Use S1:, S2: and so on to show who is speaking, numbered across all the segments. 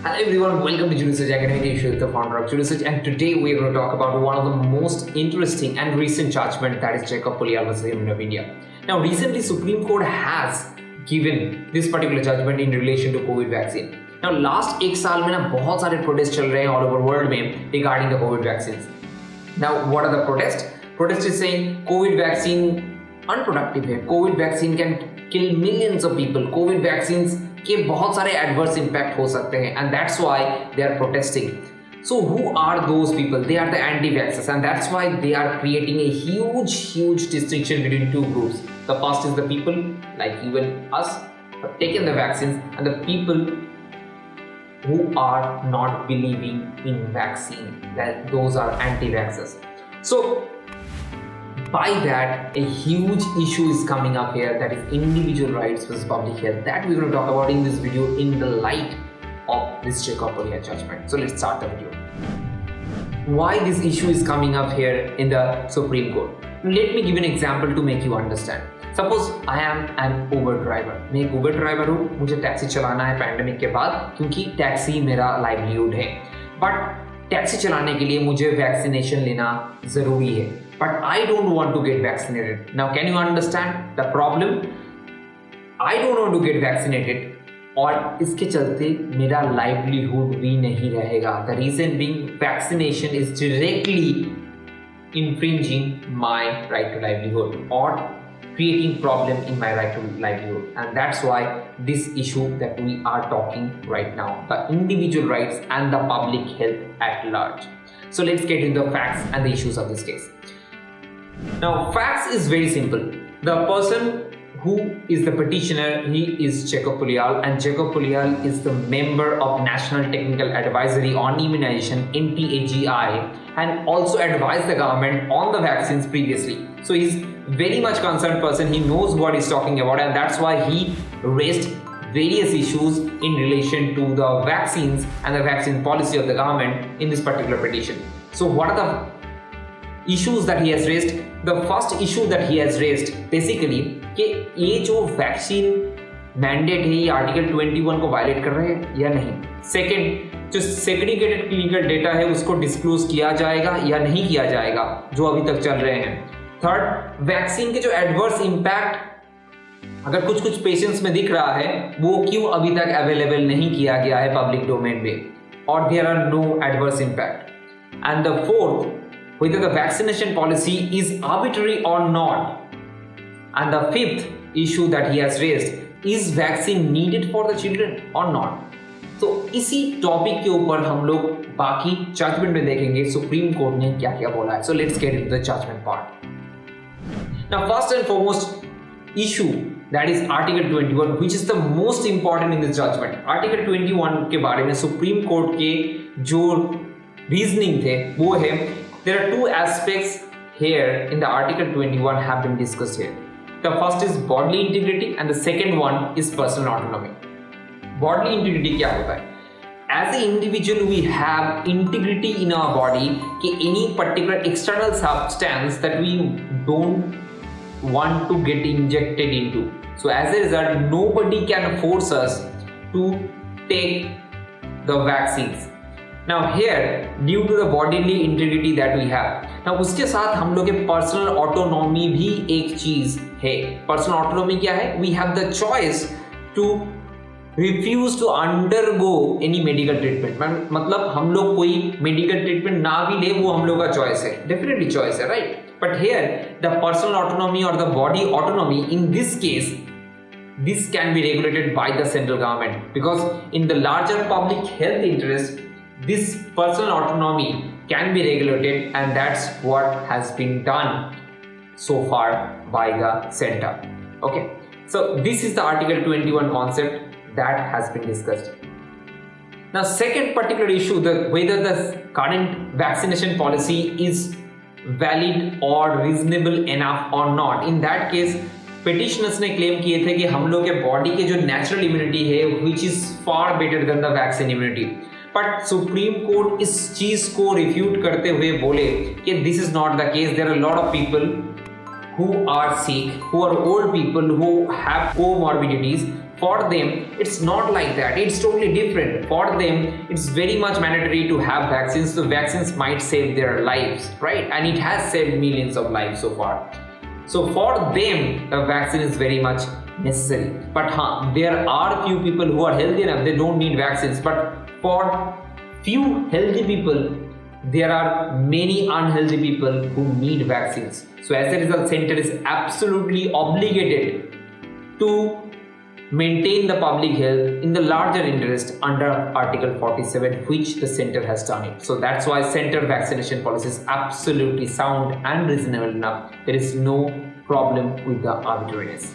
S1: Hello everyone, welcome to Jurisedge Academic Issue, the founder of Jurisedge, and today we are going to talk about one of the most interesting and recent judgment, that is Jacob Puliyel versus Government of India. Now recently Supreme Court has given this particular judgment in relation to COVID vaccine. Now last एक साल में ना बहुत सारे protest चल रहे हैं all over world में regarding the COVID vaccines. Now what are the protests? Protest is saying COVID vaccine unproductive है, COVID vaccine can kill millions of people, COVID vaccines के बहुत सारे adverse impact हो सकते हैं, and that's why they are protesting. So who are those people? They are the anti-vaxxers, and that's why they are creating a huge distinction between two groups. The first is the people like even us who have taken the vaccines, and the people who are not believing in vaccine. That those are anti-vaxxers. So by that, a huge issue is coming up here, that is individual rights versus public health. That we're going to talk about in this video in the light of this Jacob Puliyel judgment. So let's start the video. Why this issue is coming up here in the Supreme Court? Let me give an example to make you understand. Suppose I am an Uber driver. मैं एक Uber driver हूँ, मुझे taxi चलाना है pandemic के बाद क्योंकि taxi मेरा लाइवलीहुड है. बट टैक्सी चलाने के लिए मुझे वैक्सीनेशन लेना ज़रूरी है. But I don't want to get vaccinated. Now can you understand the problem? I don't want to get vaccinated और इसके चलते मेरा लाइवलीहुड भी नहीं रहेगा. The reason being vaccination is directly infringing my right to livelihood or creating problem in my right to livelihood, and that's why this issue that we are talking right now, the individual rights and the public health at large. So let's get into the facts and the issues of this case. Now facts is very simple. The person who is the petitioner, he is Jacob Puliyel, and Jacob Puliyel is the member of National Technical Advisory on Immunization (NTAGI) and also advised the government on the vaccines previously. So he's very much concerned person. He knows what he's talking about, and that's why he raised various issues in relation to the vaccines and the vaccine policy of the government in this particular petition. So what are the issues that he has raised? The first issue that he has raised basically कि ये जो vaccine mandate है ये article 21 को violet कर रहे हैं या नहीं. सेकंड, जो सेग्रीगेटेड क्लिनिकल डेटा है उसको डिस्क्लोज किया जाएगा या नहीं किया जाएगा जो अभी तक चल रहे हैं. थर्ड, वैक्सीन के जो एडवर्स इम्पैक्ट अगर कुछ पेशेंट्स में दिख रहा है वो क्यों अभी तक अवेलेबल नहीं किया गया है पब्लिक डोमेन में, और there are no adverse impact. And the fourth, whether the vaccination policy is arbitrary or not. And the fifth issue that he has raised, is vaccine needed for the children or not? तो इसी topic के ऊपर हम लोग बाकी judgement में देखेंगे supreme court ने क्या क्या बोला है. So let's get into the judgment part. Now first and foremost issue, that is Article 21, which is the most important in this judgment. Article 21 के बारे में सुप्रीम कोर्ट के जो रीजनिंग थे वो है, there are two aspects here in the Article 21 have been discussed here. The first is bodily integrity and the second one is personal autonomy. Bodily integrity क्या होता है? As an individual we have integrity in our body कि any particular external substance that we don't want to get injected into. So as a result nobody can force us to take the vaccines. Now here, due to the bodily integrity that we have, now उसके साथ हम लोग के personal autonomy भी एक चीज है. Personal autonomy क्या है? We have the choice to refuse to undergo any medical treatment. मतलब हम लोग कोई medical treatment ना भी ले वो हम लोग का choice है. Definitely choice है, right? But here, the personal autonomy or the body autonomy in this case, this can be regulated by the central government because in the larger public health interest, this personal autonomy can be regulated, and that's what has been done so far by the center. Okay, so this is the Article 21 concept that has been discussed. Now second particular issue, whether the current vaccination policy is valid or reasonable enough or not. In that case petitioners ने claim किए थे कि हम लोग के body के जो natural immunity है which is far better than the vaccine immunity. But Supreme Court इस चीज को रिफ्यूट करते हुए बोले कि this is not the case. There are lot of people who are sick, who are old people, who have comorbidities, for them it's not like that. It's totally different. For them it's very much mandatory to have vaccines. The vaccines might save their lives, right? And it has saved millions of lives so far. So for them the vaccine is very much necessary. But there are few people who are healthy enough, they don't need vaccines. But for few healthy people, there are many unhealthy people who need vaccines. So as a result, center is absolutely obligated to maintain the public health in the larger interest under Article 47, which the center has done it. So that's why center vaccination policy is absolutely sound and reasonable enough. There is no problem with the arbitrariness.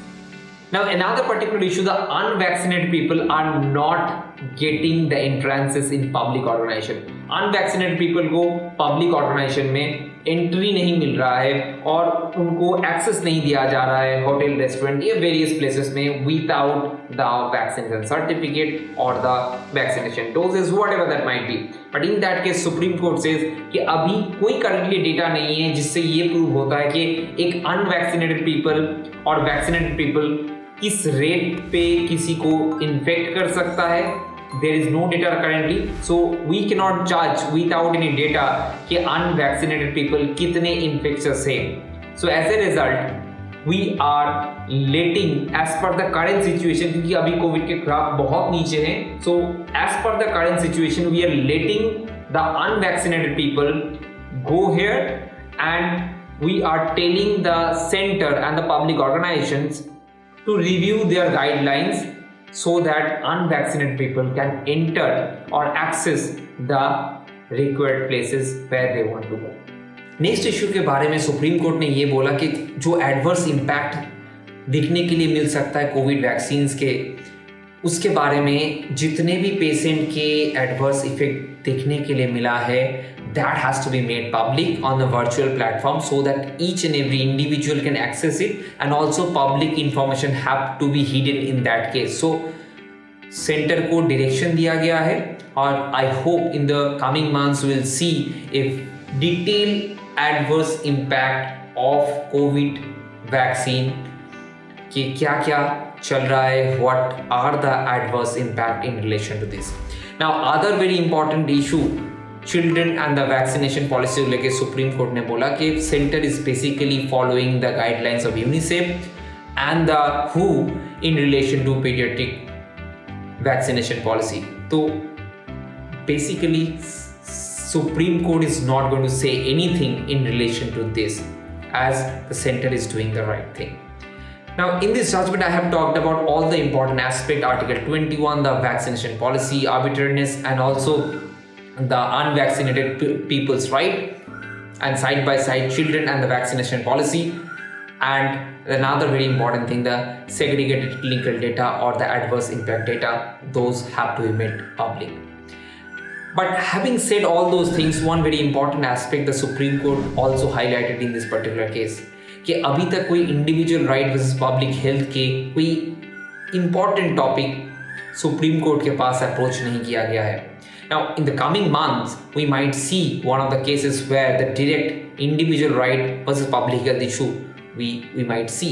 S1: Now another particular issue, the unvaccinated people are not getting the entrances in public organization. Unvaccinated people को public organization में entry नहीं मिल रहा है और उनको access नहीं दिया जा रहा है होटल, रेस्टोरेंट या वेरियस प्लेसेस में विदाउट द वैक्सीनेशन सर्टिफिकेट और the vaccination doses, whatever that might be. But in that case supreme court says कि अभी कोई करंटली डेटा नहीं है जिससे ये प्रूव होता है कि एक अनवैक्सीनेटेड पीपल और वैक्सीनेटेड पीपल किस रेट पे किसी को इन्फेक्ट कर सकता है. There is no data currently, so we cannot judge without any data कि unvaccinated people कितने infectious हैं. So as a result, we are letting, as per the current situation, क्योंकि अभी कोविड के ग्राफ बहुत नीचे हैं, so as per the current situation, we are letting the unvaccinated people go here, and we are telling the center and the public organizations to review their guidelines so that unvaccinated people can enter or access the required places where they want to go. Next issue के बारे में supreme court ने ये बोला कि जो adverse impact दिखने के लिए मिल सकता है कोविड वैक्सीन्स के, उसके बारे में जितने भी पेशेंट के एडवर्स इफेक्ट दिखने के लिए मिला है, that has to be made public on the virtual platform so that each and every individual can access it, and also public information have to be hidden in that case. So center को direction दिया गया है और I hope in the coming months we will see if detailed adverse impact of COVID vaccine कि क्या क्या चल रहा है, what are the adverse impact in relation to this. Now other very important issue, children and the vaccination policy को लेके supreme court ने बोला कि centre is basically following the guidelines of UNICEF and the हू in relation to paediatric vaccination policy. तो basically supreme court is not going to say anything in relation to this as the center is doing the right thing. Now in this judgment I have talked about all the important aspect, Article 21, the vaccination policy, arbitrariness, and also the unvaccinated people's right, and side by side children and the vaccination policy, and another very important thing, the segregated clinical data or the adverse impact data, those have to be made public. But having said all those things, one very important aspect the Supreme Court also highlighted in this particular case कि अभी तक कोई individual right versus public health के कोई important topic supreme court के पास approach नहीं किया गया है. Now in the coming months we might see one of the cases where the direct individual right versus public health issue we might see,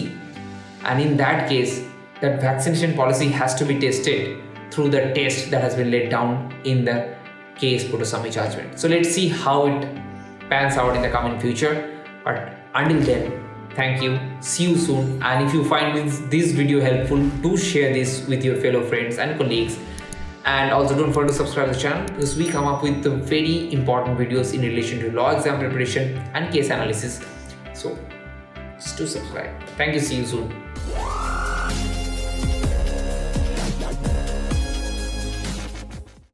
S1: and in that case that vaccination policy has to be tested through the test that has been laid down in the case Puttaswamy judgment. So let's see how it pans out in the coming future, but until then, thank you, see you soon, and if you find this video helpful, do share this with your fellow friends and colleagues, and also don't forget to subscribe to the channel because we come up with the very important videos in relation to law exam preparation and case analysis. So just do subscribe. Thank you, see you soon.